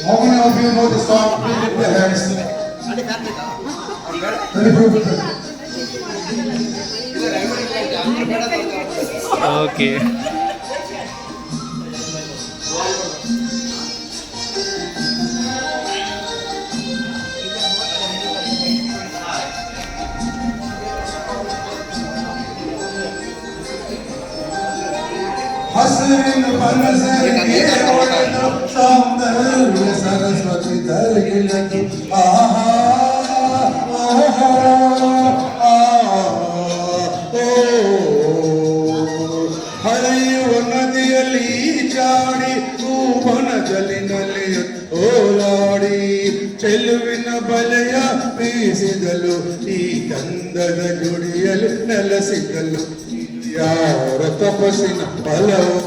How many of you know the song? Please lift your hands. Let me prove it. Okay. हसरिन बनसर के ओढ़ना सौंदर्य सरस्वती धर गिलती आहा आहा ಹರಿಯುವ ನದಿಯಲ್ಲಿ ಚಾಡಿ ಹೂವನ ಜಲಿನಲ್ಲಿ ಓಲಾಡಿ ಚೆಲುವಿನ ಬಲೆಯ ಬೀಸಿದಲು ಈ ಗಂಧದ ಜುಡಿಯಲ್ಲಿ ನೆಲೆಸಿದಲು ಯಾರ ತಪಸ್ಸಿನ ಫಲವೋ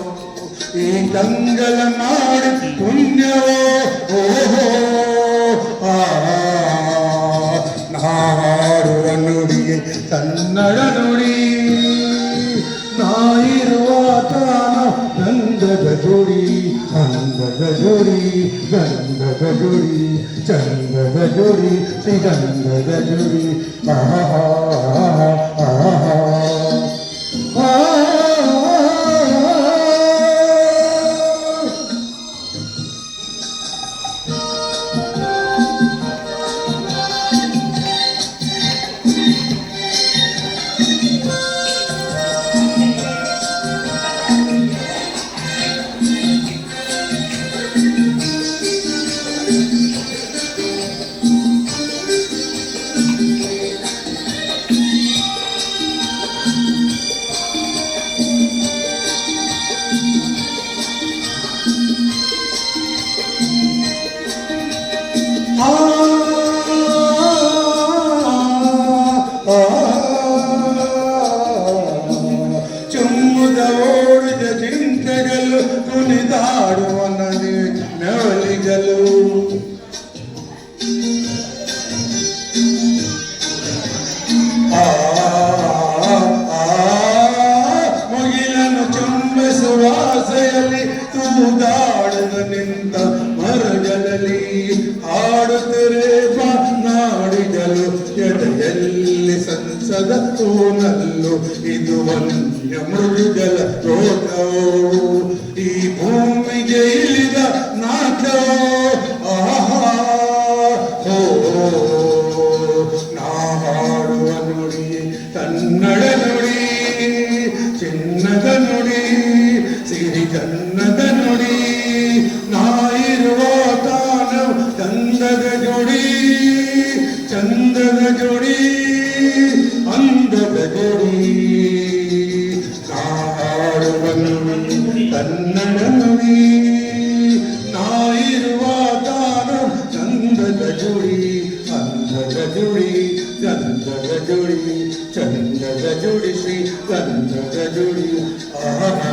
ಈ ಕಂಗಲ ಮಾಡಿ ಪುಣ್ಯವೋ ಓಹೋ ನಾಡುವ ನುಡಿಗೆ ಕನ್ನಡ ನುಡಿ ನಾಯಿರುವ ತಾನ ಗಂಧದ ಜೋಡಿ ಗಂಧದ ಜೋಡಿ ಗಂಧದ ಜೋಡಿ ಚಂದದ ಜೋಡಿ ಶ್ರೀಗಂಧದ ಜೋಡಿ ಆಹಾ ಆಹಾ ಚುಮ್ಮುದ ಓಡಿದ ಜಿಂಕೆಗಳು ಕುಣಿದಾಡುವ ನದಿ ನೆವಲಿಗಳು ಮುಗಿಲನ್ನು ಚುಂಬಿಸುವ ಆಸೆಯಲ್ಲಿ ತೂದಾಡದ ನಿಂತ ಮರಗಳಲ್ಲಿ ಹಾಡುತ್ತಿರೆ ನಾಡಿಗಳು ಎದೆಯಲ್ಲಿ ಸಂಸದ ತೂನಲ್ಲು ಇದು ವನ್ಯ ಮೃಗಗಳ ರೋಗವೋ ಈ ಭೂಮಿಗೆ ಇಳಿದ ನಾಟವೋ ಆಹಾ ಹೋ ನಾ ಹಾಡುವ ನುಡಿ ಕನ್ನಡ ನುಡಿ ಚಿನ್ನದ ನುಡಿ ಸಿರಿಗನ್ನದ ನುಡಿ ನಾಯಿರುವ ತಾನ ಗಂಧದ ಜೋಡಿ ಚಂದದ ಜೋಡಿ ಅಂದದ ಜೋಡಿ ಹಾಡುವ ನುಡಿ ಕನ್ನಡ ನುಡಿ ನಾಯಿರುವ ತಾನ ಚಂದದ ಜೋಡಿ ಅಂದದ ಜೋಡಿ ಗಂಧದ ಜೋಡಿ ಚಂದದ ಜೋಡಿ ಶ್ರೀ ಗಂಧದ ಜೋಡಿ ಆಹಾ